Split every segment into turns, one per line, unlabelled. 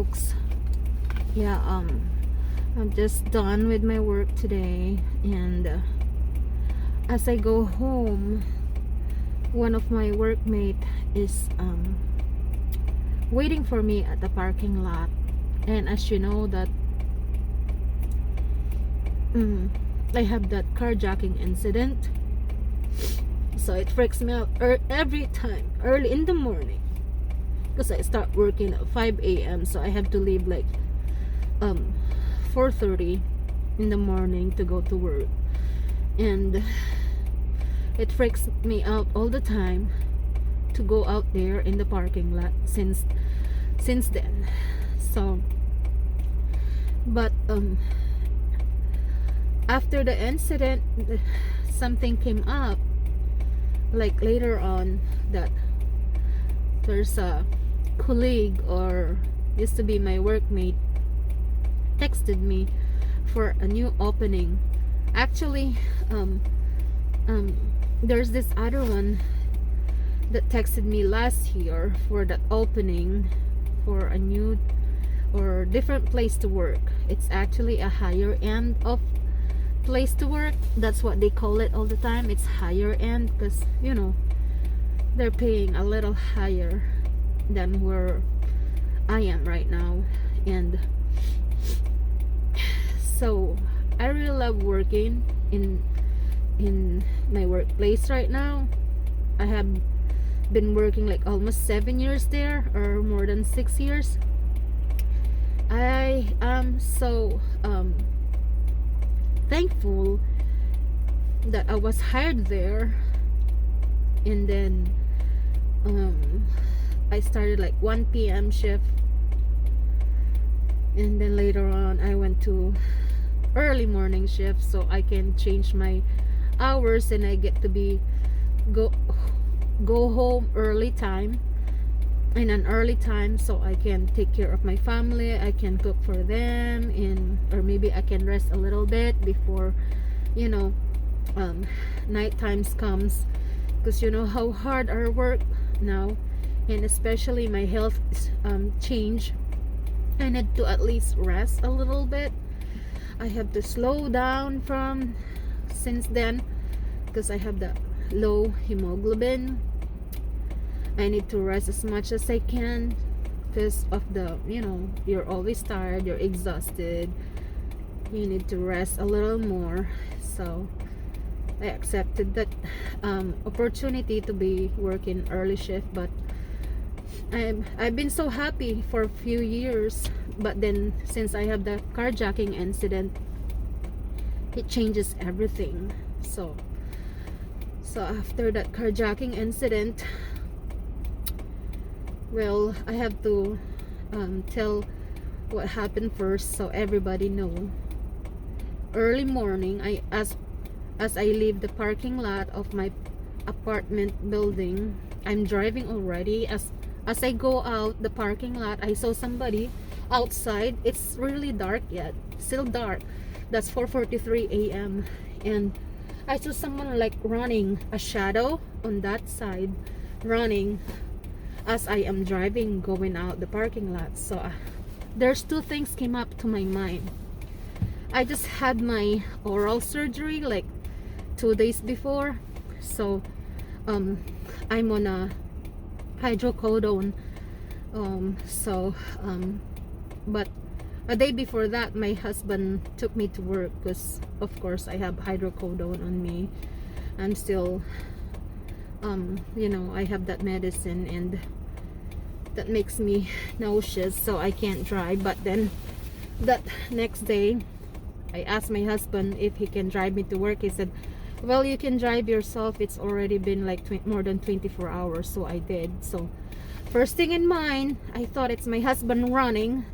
folks. Yeah, I'm just done with my work today, and as I go home, one of my workmate is waiting for me at the parking lot. And as you know that I have that carjacking incident, so it freaks me out every time early in the morning, because I start working at 5 a.m. so I have to leave like 4:30 in the morning to go to work, and it freaks me out all the time to go out there in the parking lot since then. So but after the incident, something came up, like later on, that there's a colleague, or used to be my workmate, texted me for a new opening. Actually, there's this other one that texted me last year for that opening for a new or different place to work. It's actually a higher end of place to work. That's what they call it all the time. It's higher end because, you know, they're paying a little higher than where I am right now. And so I really love working in my workplace right now. I have been working like almost 7 years there, or more than 6 years. I am so thankful that I was hired there. And then I started like 1 p.m. shift, and then later on I went to early morning shift, so I can change my hours, and I get to go home early time, in an early time, so I can take care of my family. I can cook for them, or maybe I can rest a little bit before, you know, night times comes, because you know how hard our work now, and especially my health change. I need to at least rest a little bit. I have to slow down from since then, because I have the low hemoglobin. I need to rest as much as I can because of the, you know, you're always tired, you're exhausted, you need to rest a little more. So I accepted that opportunity to be working early shift. But I've been so happy for a few years, but then since I have the carjacking incident, it changes everything. So after that carjacking incident, well, I have to tell what happened first, so everybody know. Early morning, as I leave the parking lot of my apartment building, I'm driving already. As I go out the parking lot, I saw somebody outside. It's really dark yet, still dark. That's 4:43 a.m. and I saw someone like running, a shadow on that side, running as I am driving, going out the parking lot. So there's two things came up to my mind. I just had my oral surgery like 2 days before, so I'm on a hydrocodone. But a day before that, my husband took me to work because of course I have hydrocodone on me. I'm still you know, I have that medicine, and that makes me nauseous, so I can't drive. But then that next day, I asked my husband if he can drive me to work. He said, well, you can drive yourself, it's already been like more than 24 hours. So I did. So first thing in mind, I thought it's my husband running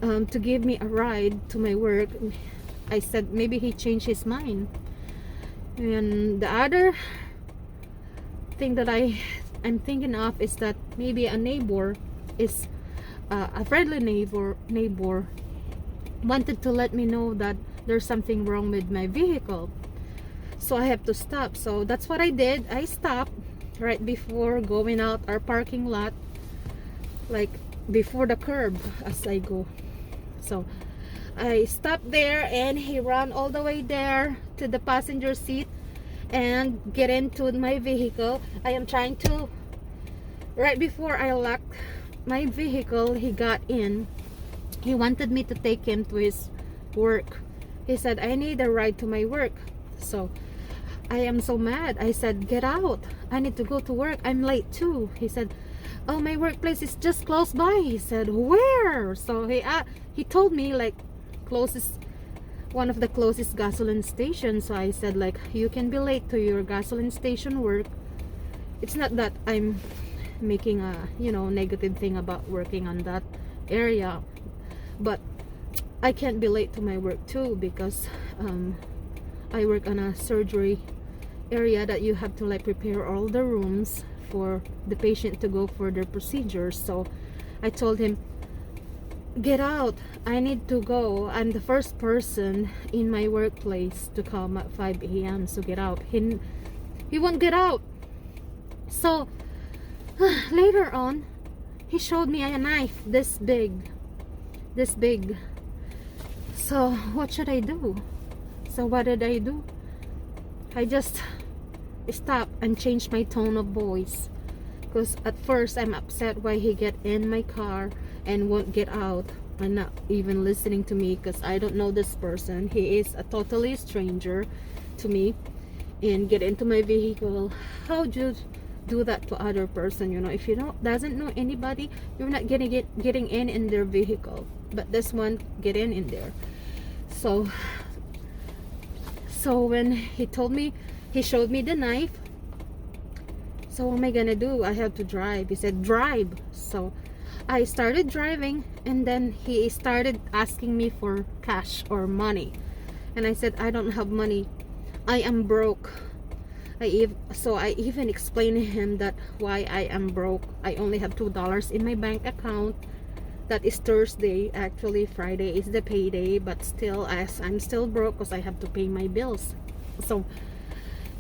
to give me a ride to my work. I said maybe he changed his mind. And the other thing that I'm thinking of is that maybe a neighbor is a friendly neighbor wanted to let me know that there's something wrong with my vehicle, so I have to stop. So that's what I did. I stopped right before going out our parking lot, like before the curb as I go. So I stopped there and he ran all the way there to the passenger seat and get into my vehicle. I am trying to, right before I locked my vehicle, he got in. He wanted me to take him to his work. He said, I need a ride to my work. So I am so mad. I said, get out. I need to go to work. I'm late too. He said, oh, my workplace is just close by. He said, where? So he told me like closest, one of the closest gasoline stations. So I said like, you can be late to your gasoline station work. It's not that I'm making a, you know, negative thing about working on that area, but I can't be late to my work too, because I work on a surgery area that you have to like prepare all the rooms for the patient to go for their procedures. So I told him, get out, I need to go. I'm the first person in my workplace to come at 5 a.m. so get out. He won't get out. So later on he showed me a knife this big. So what should I do? So what did I do? I just stopped and changed my tone of voice, because at first I'm upset why he get in my car and won't get out and not even listening to me, because I don't know this person. He is a totally stranger to me, and get into my vehicle. How do you do that to other person? You know, if you doesn't know anybody, you're not getting in their vehicle, but this one get in there. So when he told me, he showed me the knife. So what am I gonna do? I have to drive. He said drive. So I started driving, and then he started asking me for cash or money, and I said I don't have money, I am broke. So I even explained to him that why I am broke. I only have $2 in my bank account. That is Thursday. Actually Friday is the payday, but still, as I'm still broke because I have to pay my bills. So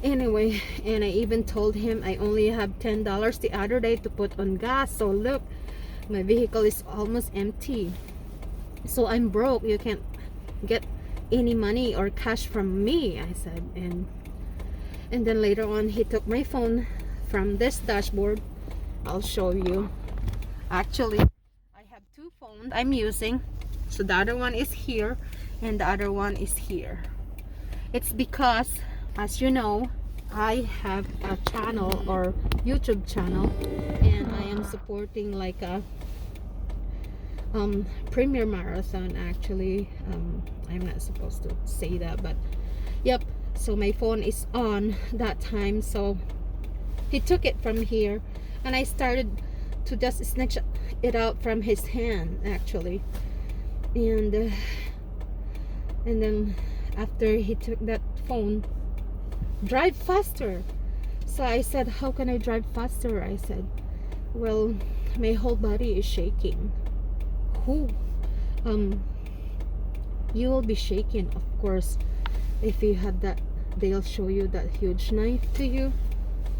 anyway, and I even told him I only have $10 the other day to put on gas. So look, my vehicle is almost empty. So I'm broke. You can't get any money or cash from me, I said. And then later on he took my phone from this dashboard. I'll show you. Actually, I have two phones I'm using. So the other one is here and the other one is here. It's because, as you know, I have a channel or YouTube channel, and I am supporting like a premier marathon. Actually, I'm not supposed to say that, but yep. So my phone is on that time, so he took it from here, and I started to just snatch it out from his hand actually, and then after he took that phone, drive faster. So I said, how can I drive faster? I said, well, my whole body is shaking. You will be shaking, of course, if you have that. They'll show you that huge knife to you.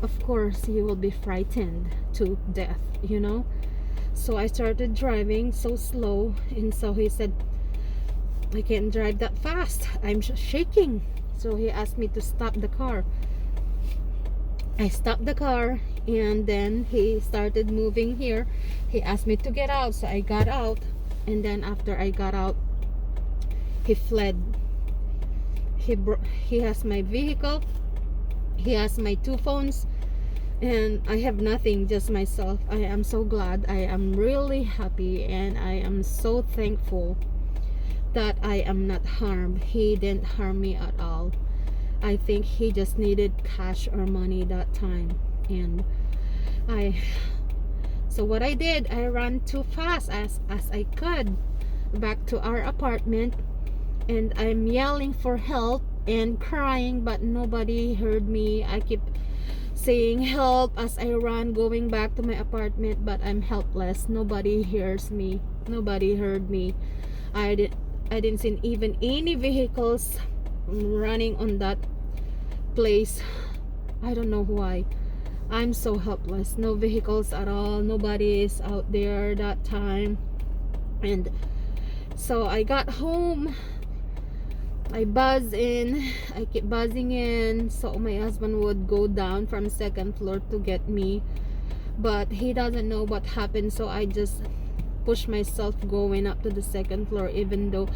Of course you will be frightened to death, you know. So I started driving so slow, and so he said, I can't drive that fast, I'm shaking. So he asked me to stop the car. I stopped the car, and then he started moving here. He asked me to get out, so I got out, and then after I got out, he fled. He has my vehicle, he has my two phones, and I have nothing, just myself. I am so glad, I am really happy, and I am so thankful that I am not harmed. He didn't harm me at all. I think he just needed cash or money that time. And so what I did, I ran too fast as I could back to our apartment, and I'm yelling for help and crying, but nobody heard me. I keep saying help as I run going back to my apartment, but I'm helpless. Nobody hears me, nobody heard me. I didn't see even any vehicles running on that place. I don't know why, I'm so helpless. No vehicles at all. Nobody is out there that time. And so I got home. I buzz in. I keep buzzing in. So my husband would go down from second floor to get me. But he doesn't know what happened. So I just push myself going up to the second floor, even though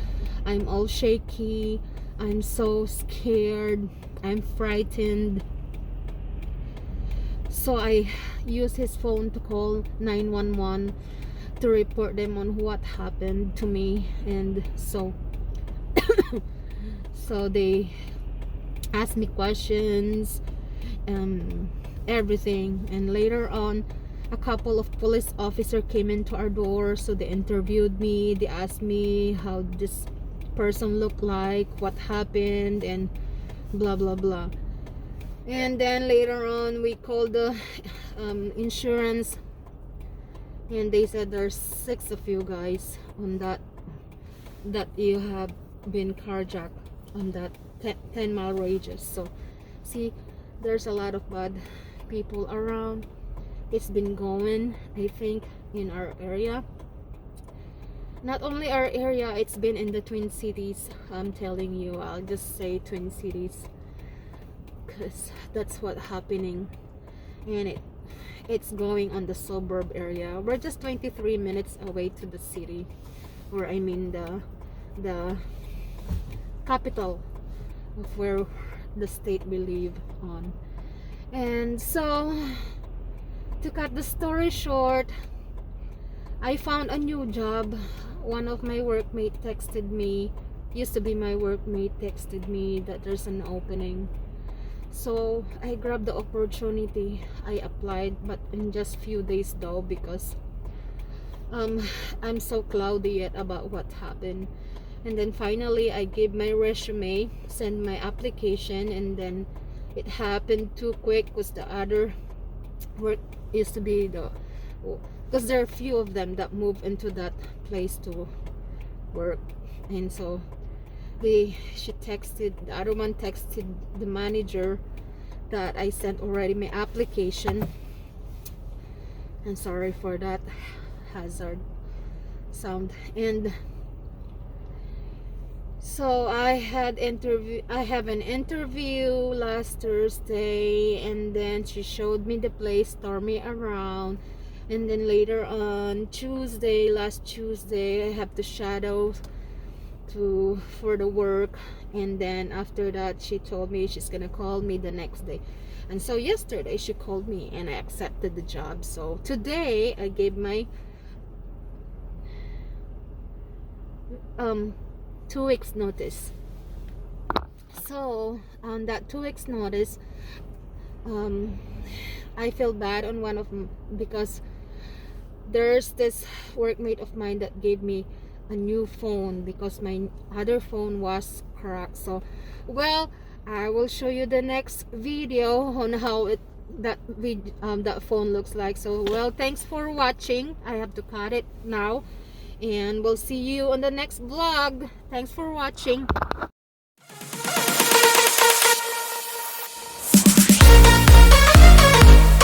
I'm all shaky. I'm so scared. I'm frightened. So I use his phone to call 911 to report them on what happened to me. And so they asked me questions, everything. And later on, a couple of police officers came into our door. So they interviewed me. They asked me how this person looked like, what happened, and blah blah blah. And then later on, we called the insurance, and they said there's 6 of you guys on that you have been carjacked on that 10-mile radius. So see, there's a lot of bad people around. It's been going, I think, in our area. Not only our area, it's been in the Twin Cities. I'm telling you, I'll just say Twin Cities, because that's what's happening. And it's going on the suburb area. We're just 23 minutes away to the city, or I mean the capital of where the state we live on. And so, to cut the story short, I found a new job. One of my workmate texted me, used to be my workmate, texted me that there's an opening. So I grabbed the opportunity. I applied, but in just few days though, because I'm so cloudy yet about what happened. And then finally I gave my resume, sent my application, and then it happened too quick because the other work used to be because there are a few of them that move into that place to work. And so the other one texted the manager that I sent already my application. I'm sorry for that hazard sound. And so I have an interview last Thursday, and then she showed me the place, tour me around. And then later on last Tuesday, I have to shadow for the work. And then after that, she told me she's gonna call me the next day. And so yesterday she called me and I accepted the job. So today I gave my 2 weeks notice. So on that 2 weeks notice, I feel bad on one of them, because there's this workmate of mine that gave me a new phone because my other phone was cracked. So well, I will show you the next video on how that phone looks like. So well, thanks for watching. I have to cut it now, and we'll see you on the next vlog. Thanks for watching.